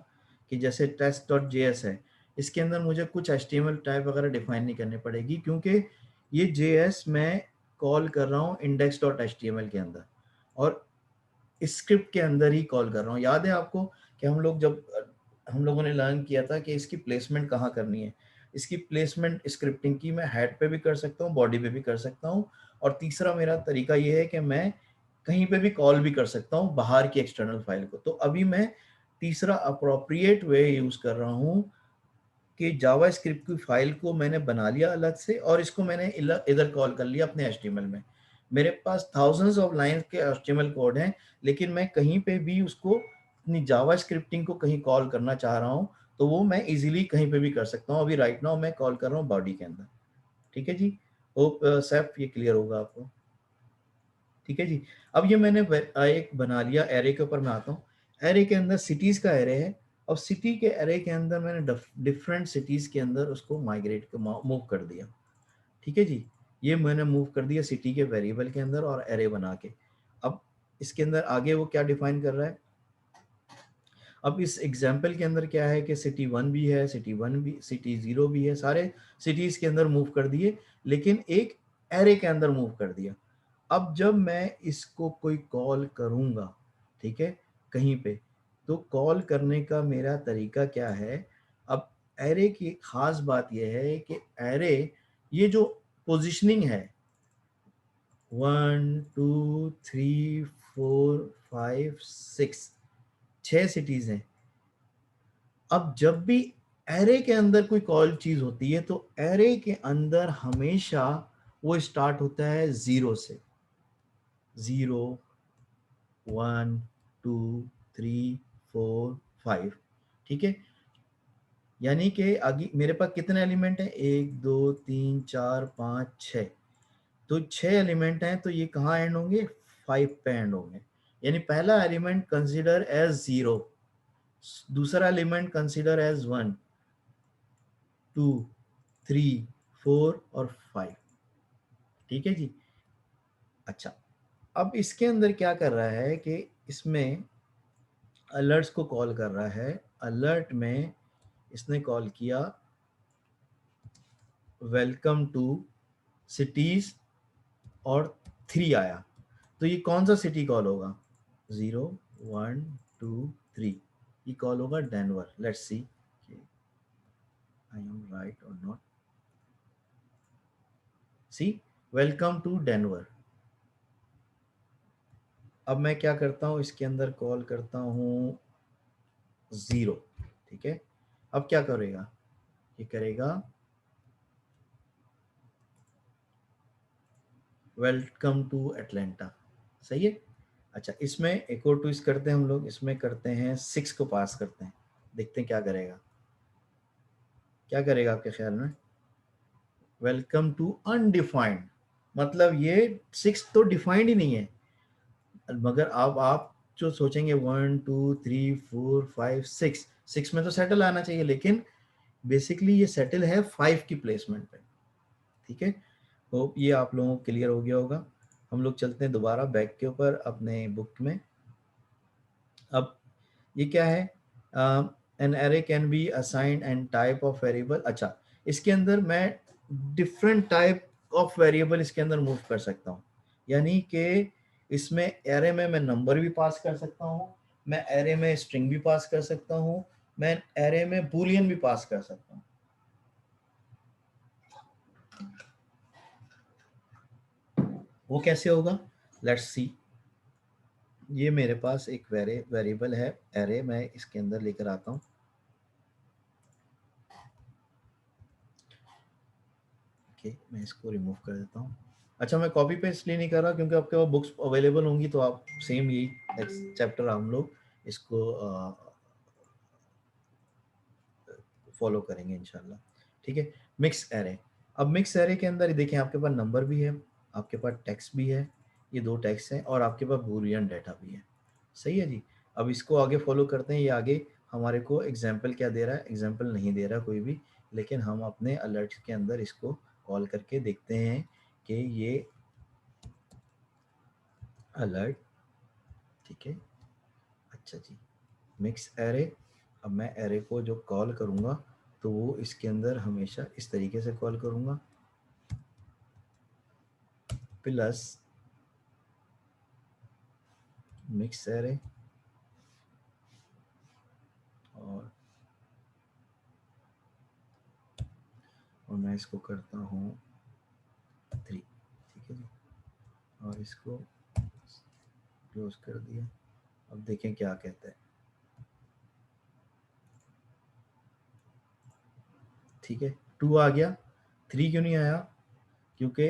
कि जैसे टेस्ट डॉट जेएस है, इसके अंदर मुझे कुछ एचटीएमएल टाइप वगैरह डिफाइन नहीं करनी पड़ेगी, क्योंकि ये जेएस मैं कॉल कर रहा हूँ इंडेक्स डॉट एचटीएमएल के अंदर और स्क्रिप्ट के अंदर ही कॉल कर रहा हूँ। याद है आपको कि हम लोगों ने लर्न किया था कि इसकी प्लेसमेंट कहाँ करनी है। इसकी प्लेसमेंट स्क्रिप्टिंग की मैं हेड पे भी कर सकता हूँ, बॉडी पे भी कर सकता हूँ, और तीसरा मेरा तरीका ये है कि मैं कहीं पे भी कॉल भी कर सकता हूँ बाहर की एक्सटर्नल फाइल को। तो अभी मैं तीसरा अप्रोप्रिएट वे यूज कर रहा हूँ कि जावा स्क्रिप्ट की फाइल को मैंने बना लिया अलग से और इसको मैंने इधर कॉल कर लिया अपने एचटीएमएल में। मेरे पास थाउजेंड्स ऑफ लाइंस के एचटीएमएल कोड हैं, लेकिन मैं कहीं पे भी उसको अपनी जावा स्क्रिप्टिंग को कहीं कॉल करना चाह रहा हूँ तो वो मैं इजीली कहीं पे भी कर सकता हूँ। अभी राइट नाउ मैं कॉल कर रहा हूँ बॉडी के अंदर, ठीक है जी। होप सैफ ये क्लियर होगा आपको, ठीक है जी। अब ये मैंने एक बना लिया एरे के ऊपर, मैं आता हूँ। एरे के अंदर सिटीज का एरे है। अब सिटी के एरे के अंदर मैंने डिफरेंट सिटीज के अंदर उसको माइग्रेट मूव कर दिया, ठीक है जी। ये मैंने मूव कर दिया सिटी के वेरिएबल के अंदर और एरे बना के। अब इसके अंदर आगे वो क्या डिफाइन कर रहा है, अब इस एग्जाम्पल के अंदर क्या है कि सिटी वन भी है, सिटी वन भी, सिटी जीरो भी है, सारे सिटीज के अंदर मूव कर दिए, लेकिन एक एरे के अंदर मूव कर दिया। अब जब मैं इसको कोई कॉल करूंगा, ठीक है, कहीं पे, तो कॉल करने का मेरा तरीका क्या है। अब एरे की खास बात यह है कि एरे ये जो पोजीशनिंग है 1 2 3 4 5 6, 6 सिटीज हैं। अब जब भी एरे के अंदर कोई कॉल चीज होती है तो एरे के अंदर हमेशा वो स्टार्ट होता है 0 से, 0 1 2 3 4 5, ठीक है। यानी कि आगे मेरे पास कितने एलिमेंट हैं, 1 2 3 4 5 6, तो 6 एलिमेंट हैं, तो ये कहाँ एंड होंगे, 5 पे एंड होंगे। यानी पहला एलिमेंट कंसिडर एज 0, दूसरा एलिमेंट कंसिडर एज 1 2 3 4 और 5, ठीक है जी। अच्छा, अब इसके अंदर क्या कर रहा है कि इसमें अलर्ट्स को कॉल कर रहा है। अलर्ट में इसने कॉल किया वेलकम टू सिटीज और 3 आया, तो ये कौन सा सिटी कॉल होगा, 0 1 2 3, ये कॉल होगा Denver. Let's see I am right or not. See, welcome to Denver. अब मैं क्या करता हूँ, इसके अंदर कॉल करता हूँ 0, ठीक है। अब क्या करेगा, ये करेगा वेलकम टू अटलांटा, सही है। अच्छा, इसमें एक और ट्विस्ट करते हैं हम लोग, इसमें करते हैं 6 को पास करते हैं, देखते हैं क्या करेगा। क्या करेगा आपके ख्याल में, वेलकम टू अनडिफाइंड, मतलब ये 6 तो डिफाइंड ही नहीं है। मगर अब आप जो सोचेंगे 1 2 3 4 5 6, 6 में तो सेटल आना चाहिए, लेकिन बेसिकली ये सेटल है 5 की प्लेसमेंट पे। ठीक है, तो ये आप लोगों को क्लियर हो गया होगा। हम लोग चलते हैं दोबारा बैक के ऊपर अपने बुक में। अब ये क्या है, an array can be assigned and type of variable. अच्छा, इसके अंदर मैं डिफरेंट टाइप ऑफ वेरिएबल इसके अंदर मूव कर सकता हूँ, यानी कि इसमें एरे में मैं नंबर भी पास कर सकता हूँ, मैं एरे में स्ट्रिंग भी पास कर सकता हूँ, मैं एरे में बूलियन भी पास कर सकता हूँ। वो कैसे होगा, लेट्स सी। ये मेरे पास एक वेरिएबल है एरे, मैं इसके अंदर लेकर आता हूँ। ओके, मैं इसको रिमूव कर देता हूँ। अच्छा, मैं कॉपी पेस्ट इसलिए नहीं कर रहा क्योंकि आपके पास बुक्स अवेलेबल होंगी, तो आप सेम यही चैप्टर हम लोग इसको फॉलो करेंगे इंशाल्लाह। ठीक है, मिक्स एरे। अब मिक्स एरे के अंदर देखें, आपके पास नंबर भी है, आपके पास टेक्स्ट भी है, ये 2 टेक्स्ट हैं, और आपके पास बूलियन डाटा भी है। सही है जी। अब इसको आगे फॉलो करते हैं। ये आगे हमारे को एग्जाम्पल क्या दे रहा है, एग्जाम्पल नहीं दे रहा कोई भी, लेकिन हम अपने अलर्ट के अंदर इसको कॉल करके देखते हैं कि ये अलर्ट। ठीक है, अच्छा जी, मिक्स एरे। अब मैं एरे को जो कॉल करूँगा तो वो इसके अंदर हमेशा इस तरीके से कॉल करूँगा, प्लस मिक्स एरे, और मैं इसको करता हूँ 3। ठीक है जी, और इसको क्लोज कर दिया। अब देखें क्या कहता है। ठीक है, 2 आ गया, 3 क्यों नहीं आया, क्योंकि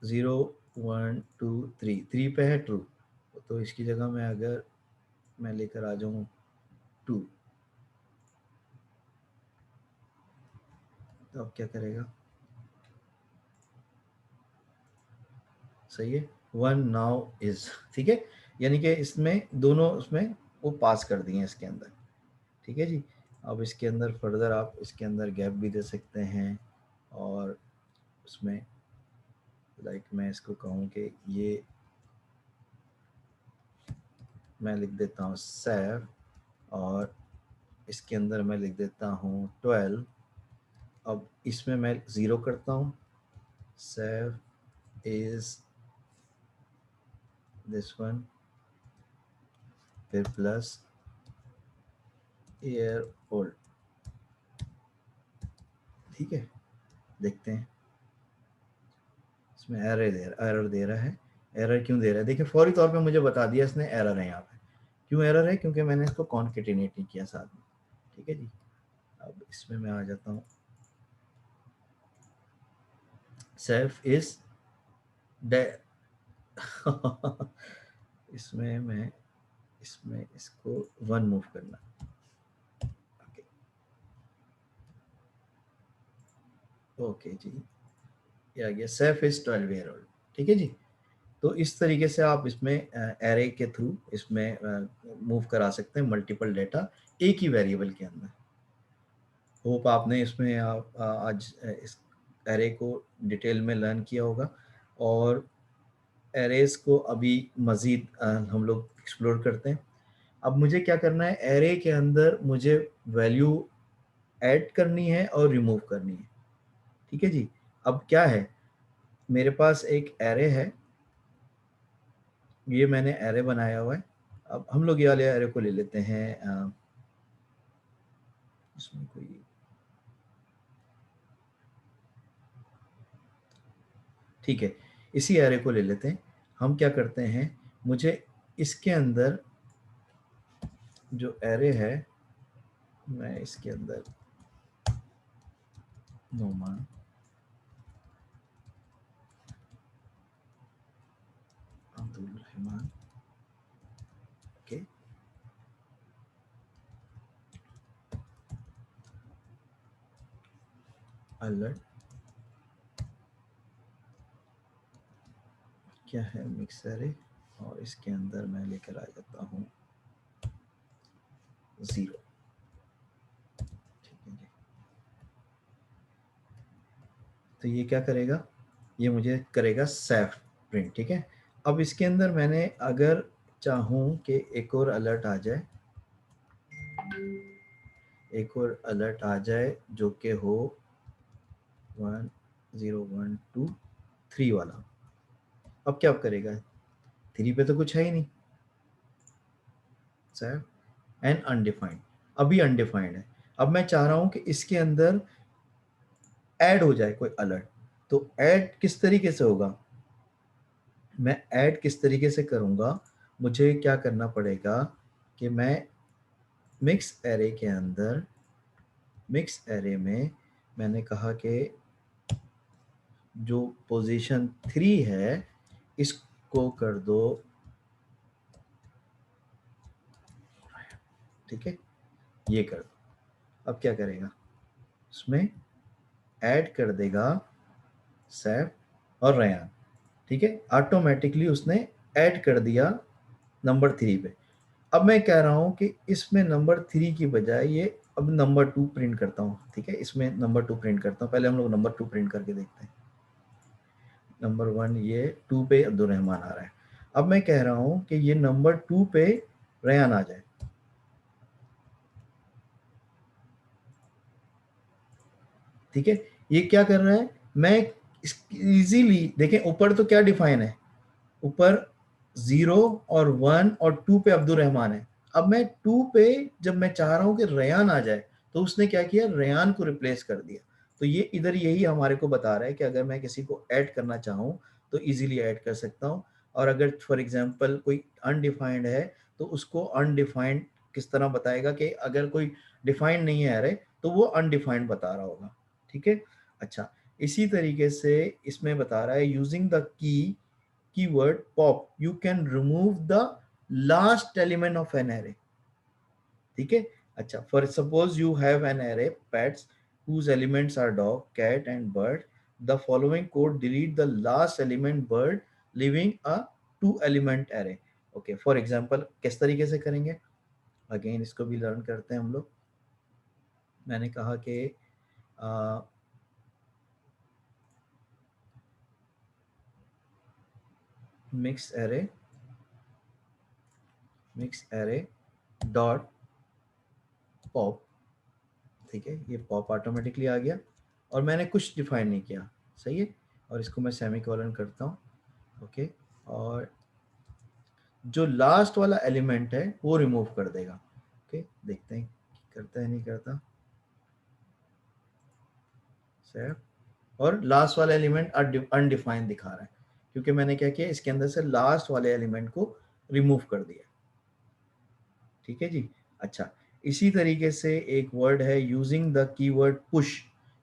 0 1 2 3 3 पे है ट्रू, तो इसकी जगह में अगर मैं लेकर आ जाऊँ 2, तो अब क्या करेगा, सही है, 1 नाउ इज। ठीक है, यानी कि इसमें दोनों उसमें वो पास कर दिए इसके अंदर। ठीक है जी। अब इसके अंदर फर्दर आप इसके अंदर गैप भी दे सकते हैं, और उसमें लाइक मैं इसको कहूँ कि ये मैं लिख देता हूँ सेव, और इसके अंदर मैं लिख देता हूँ 12। अब इसमें मैं 0 करता हूँ, सेव इज दिस वन, फिर प्लस ईयर ओल्ड। ठीक है, देखते हैं इसमें एरर दे रहा है। एरर क्यों दे रहा है, देखिए फौरी तौर पे मुझे बता दिया इसने एरर है यहाँ पे। क्यों एरर है, क्योंकि मैंने इसको कॉन्केटिनेट नहीं किया साथ में। ठीक है जी। अब इसमें मैं आ जाता हूँ, सेल्फ इज डे इसमें मैं इसमें इसको 1 मूव करना। ओके, ओके जी, ये आ गया, सेफ इज 12 ईयर ओल्ड। ठीक है जी। तो इस तरीके से आप इसमें एरे के थ्रू इसमें मूव करा सकते हैं मल्टीपल डेटा एक ही वेरिएबल के अंदर। होप आपने इसमें आज इस एरे को डिटेल में लर्न किया होगा, और एरेज को अभी मज़ीद हम लोग एक्सप्लोर करते हैं। अब मुझे क्या करना है, एरे के अंदर मुझे वैल्यू ऐड करनी है और रिमूव करनी है। ठीक है जी। अब क्या है, मेरे पास एक एरे है, ये मैंने एरे बनाया हुआ है। अब हम लोग ये वाले एरे को ले लेते हैं, इसमें कोई, ठीक है, इसी एरे को ले लेते हैं। हम क्या करते हैं, मुझे इसके अंदर जो एरे है, मैं इसके अंदर नोमान अब्दुल रहमान, ओके, अलर्ट क्या है, मिक्स एरे, और इसके अंदर मैं लेकर आ जाता हूँ 0। तो ये क्या करेगा, ये मुझे करेगा सेफ प्रिंट। ठीक है, अब इसके अंदर मैंने अगर चाहूँ कि एक और अलर्ट आ जाए, एक और अलर्ट आ जाए जो कि हो 1012 3 वाला, अब क्या करेगा, 3 पे तो कुछ है ही नहीं, सेफ एंड अनडिफाइंड, अभी अनडिफाइंड है। अब मैं चाह रहा हूं कि इसके अंदर ऐड हो जाए कोई अलर्ट, तो ऐड किस तरीके से होगा, मैं ऐड किस तरीके से करूंगा, मुझे क्या करना पड़ेगा कि मैं मिक्स एरे के अंदर, मिक्स एरे में मैंने कहा कि जो पोजीशन 3 है इसको कर दो, ठीक है, ये कर दो। अब क्या करेगा, उसमें ऐड कर देगा सैफ और रयान। ठीक है, ऑटोमेटिकली उसने ऐड कर दिया नंबर 3 पे। अब मैं कह रहा हूं कि इसमें नंबर 3 की बजाय ये अब नंबर 2 प्रिंट करता हूं। ठीक है, इसमें नंबर 2 प्रिंट करता हूं, पहले हम लोग नंबर 2 प्रिंट करके देखते हैं। नंबर 1 ये 2 पे अब्दुल रहमान आ रहा है। अब मैं कह रहा हूं कि ये नंबर 2 पे रयान आ जाए। ठीक है, ये क्या कर रहा है, मैं इजीली देखें ऊपर तो क्या डिफाइन है, ऊपर 0 और 1 और 2 पे अब्दुल रहमान है। अब मैं 2 पे जब मैं चाह रहा हूं कि रयान आ जाए, तो उसने क्या किया, रयान को रिप्लेस कर दिया। तो ये इधर यही हमारे को बता रहा है कि अगर मैं किसी को ऐड करना चाहूँ तो इजीली ऐड कर सकता हूँ। और अगर फॉर एग्जांपल कोई अनडिफाइंड है तो उसको अनडिफाइंड किस तरह बताएगा, कि अगर कोई डिफाइंड नहीं है अरे तो वो अनडिफाइंड बता रहा होगा। ठीक है, अच्छा, इसी तरीके से इसमें बता रहा है using the keyword pop you can remove the last element of an array. ठीक है, अच्छा, for suppose you have an array pets whose elements are dog, cat and bird. The following code delete the last element bird, leaving a 2 element array. Okay, for example किस तरीके से करेंगे, again इसको भी learn करते हैं हम लोग। मैंने कहा कि mix array, mix array dot pop. ठीक है, ये पॉप ऑटोमेटिकली आ गया और मैंने कुछ डिफाइन नहीं किया, सही है। और इसको मैं सेमीकोलन करता हूँ। ओके, और जो लास्ट वाला एलिमेंट है वो रिमूव कर देगा। ओके, देखते हैं करता है नहीं करता, सेव। और लास्ट वाला एलिमेंट अनडिफाइंड दिखा रहा है क्योंकि मैंने क्या किया, इसके अंदर से लास्ट वाले एलिमेंट को रिमूव कर दिया। ठीक है जी, अच्छा, इसी तरीके से एक वर्ड है using the keyword push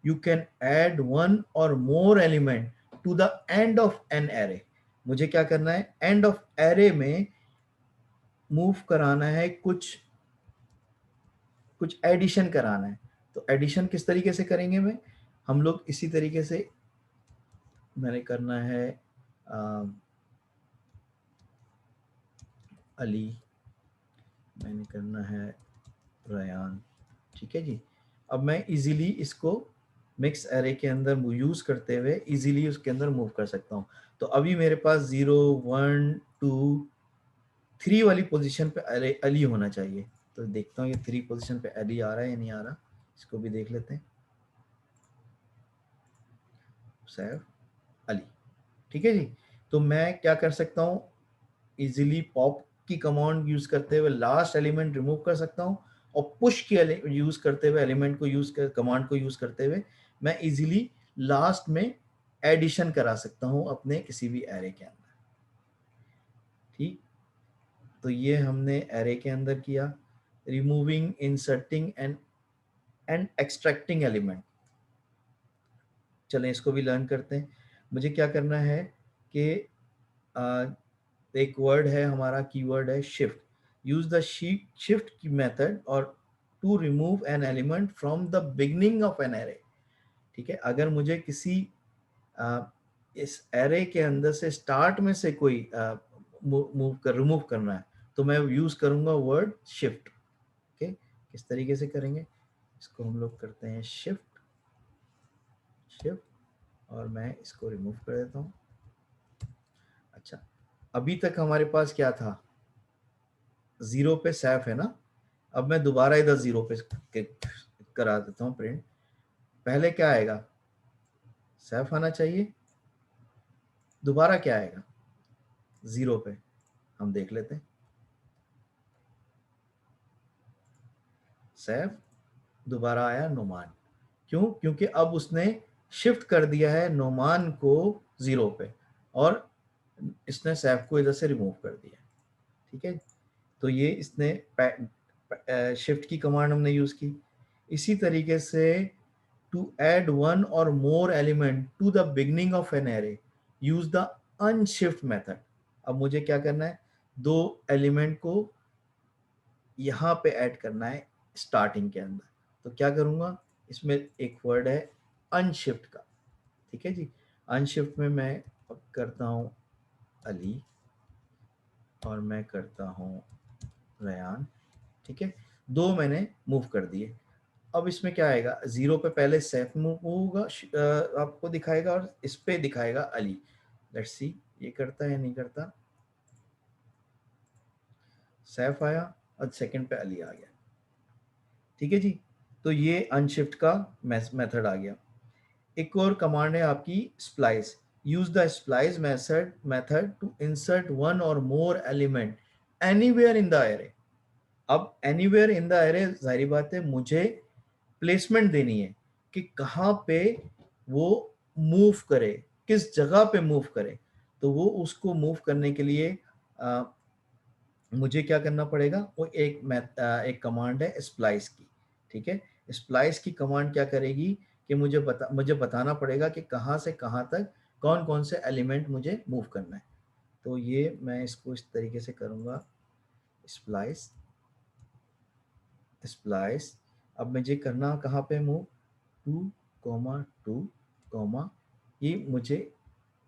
you can add one or more element to the end of an array. मुझे क्या करना है, एंड ऑफ एरे में मूव कराना है, कुछ कुछ एडिशन कराना है। तो एडिशन किस तरीके से करेंगे, में हम लोग इसी तरीके से मैंने करना है अली, मैंने करना है रयान। ठीक है जी, अब मैं इजीली इसको मिक्स एरे के अंदर यूज करते हुए इजीली उसके अंदर मूव कर सकता हूँ। तो अभी मेरे पास 0 1 2 3 वाली पोजीशन पे अली होना चाहिए। तो देखता हूँ ये 3 पोजीशन पे अली आ रहा है या नहीं आ रहा, इसको भी देख लेते हैं। सैफ अली, ठीक है जी। तो मैं क्या कर सकता हूँ, इजीली पॉप की कमांड यूज करते हुए लास्ट एलिमेंट रिमूव कर सकता हूँ, और पुश की यूज करते हुए एलिमेंट को यूज कर कमांड को यूज करते हुए मैं इजीली लास्ट में एडिशन करा सकता हूँ अपने किसी भी एरे के अंदर। ठीक, तो ये हमने एरे के अंदर किया, removing, inserting and extracting element. चलें इसको भी लर्न करते हैं। मुझे क्या करना है कि एक वर्ड है हमारा, कीवर्ड है शिफ्ट। यूज द शिफ्ट की मेथड और to remove an element from the beginning of an array. ठीक है, अगर मुझे किसी इस एरे के अंदर से स्टार्ट में से कोई रिमूव करना है तो मैं यूज करूंगा वर्ड शिफ्ट। ओके, किस तरीके से करेंगे, इसको हम लोग करते हैं शिफ्ट, शिफ्ट और मैं इसको रिमूव कर देता हूँ। अच्छा, अभी तक हमारे पास क्या था, 0 पे सैफ है ना। अब मैं दोबारा इधर 0 पे करा देता हूँ प्रिंट। पहले क्या आएगा, सैफ आना चाहिए, दोबारा क्या आएगा 0 पे, हम देख लेते हैं। सैफ, दोबारा आया नोमान। क्यों? क्योंकि अब उसने शिफ्ट कर दिया है नोमान को 0 पे और इसने सैफ को इधर से रिमूव कर दिया। ठीक है, तो ये इसने शिफ्ट की कमांड हमने यूज की। इसी तरीके से to add one or more element to the beginning of an array use the unshift method. अब मुझे क्या करना है, 2 एलिमेंट को यहाँ पे ऐड करना है स्टार्टिंग के अंदर। तो क्या करूँगा, इसमें एक वर्ड है अनशिफ्ट का। ठीक है जी, अनशिफ्ट में मैं करता हूँ अली और मैं करता हूँ रयान। ठीक है, 2 मैंने मूव कर दिए। अब इसमें क्या आएगा, 0 पे पहले सैफ मूव होगा, आपको दिखाएगा, और इस पे दिखाएगा अली। लेट्स सी ये करता है या नहीं करता। सैफ आया और सेकंड पे अली आ गया। ठीक है जी, तो ये अनशिफ्ट का मेथड आ गया। एक और कमांड है आपकी splice. Use the splice method to insert one or more element anywhere in the array. अब एनीवेयर इन द एरे, जाहिर बात है मुझे प्लेसमेंट देनी है कि कहाँ पे वो मूव करे, किस जगह पे मूव करे। तो वो उसको मूव करने के लिए मुझे क्या करना पड़ेगा, वो एक कमांड है स्प्लाइस की। ठीक है, स्प्लाइस की कमांड क्या करेगी कि मुझे बताना पड़ेगा कि कहाँ से कहाँ तक कौन कौन से एलिमेंट मुझे मूव करना है। तो ये मैं इसको इस तरीके से करूँगा, स्प्लाइस स्प्लाइस। अब मुझे करना कहाँ पे मूव, 2, 2, ये मुझे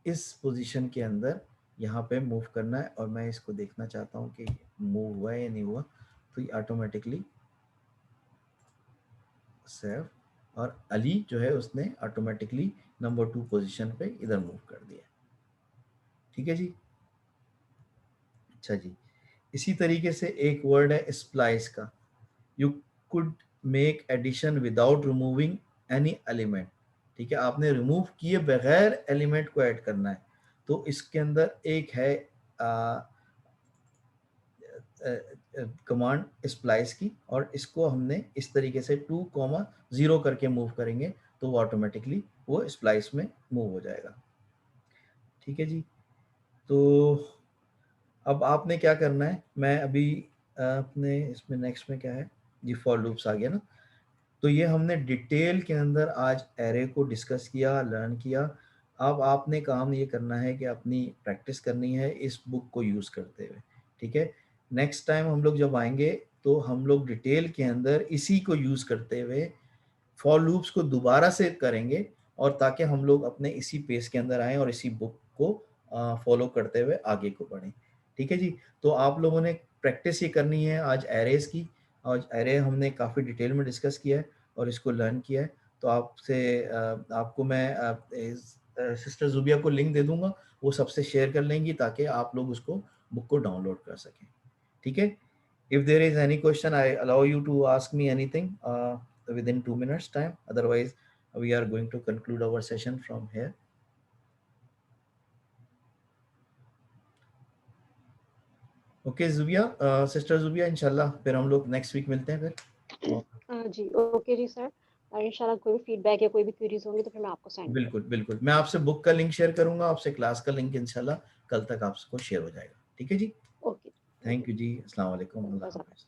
इस पोजीशन के अंदर यहाँ पे मूव करना है, और मैं इसको देखना चाहता हूँ कि मूव हुआ है या नहीं हुआ। तो ये ऑटोमेटिकली सैफ और अली जो है उसने ऑटोमेटिकली नंबर 2 पोजीशन पे इधर मूव कर दिया। ठीक है जी। अच्छा जी, इसी तरीके से एक वर्ड है स्प्लाइस का। You could make addition without removing any element. ठीक है, आपने रिमूव किए बगैर एलिमेंट को ऐड करना है। तो इसके अंदर एक है कमांड स्प्लाइस की, और इसको हमने इस तरीके से 2, 0 करके मूव करेंगे तो वो ऑटोमेटिकली वो स्प्लाइस में मूव हो जाएगा। ठीक है जी, तो अब आपने क्या करना है, मैं अभी अपने इसमें नेक्स्ट में क्या है जी, फॉर लूप्स आ गया ना। तो ये हमने डिटेल के अंदर आज एरे को डिस्कस किया, लर्न किया। अब आपने काम ये करना है कि अपनी प्रैक्टिस करनी है इस बुक को यूज़ करते हुए। ठीक है, नेक्स्ट टाइम हम लोग जब आएंगे तो हम लोग डिटेल के अंदर इसी को यूज़ करते हुए फॉर लूप्स को दोबारा से करेंगे, और ताकि हम लोग अपने इसी पेस के अंदर आएँ और इसी बुक को फॉलो करते हुए आगे को बढ़ें। ठीक है जी, तो आप लोगों ने प्रैक्टिस ये करनी है आज एरेज की। आज एरे हमने काफ़ी डिटेल में डिस्कस किया है और इसको लर्न किया है। तो आपको मैं सिस्टर जुबिया को लिंक दे दूंगा, वो सबसे शेयर कर लेंगी ताकि आप लोग उसको बुक को डाउनलोड कर सकें। ठीक है, if there is any question I allow you to ask me anything within 2 minutes time, otherwise we are going to conclude our session from here. Okay Zubia, sister Zubia, इंशाल्लाह फिर हम लोग नेक्स्ट वीक मिलते हैं फिर। जी ओके जी सर, और इंशाल्लाह कोई भी फीडबैक या कोई भी क्वेरीज होंगी तो फिर मैं आपको सेंड बिल्कुल बिल्कुल, मैं आपसे बुक का लिंक शेयर करूंगा, आपसे क्लास का लिंक इंशाल्लाह कल तक आपको शेयर हो जाएगा। ठीक है जी, करूँगी। ओके थैंक यू जी, अस्सलाम वालेकुम, अल्लाह ओके। हाफिज़।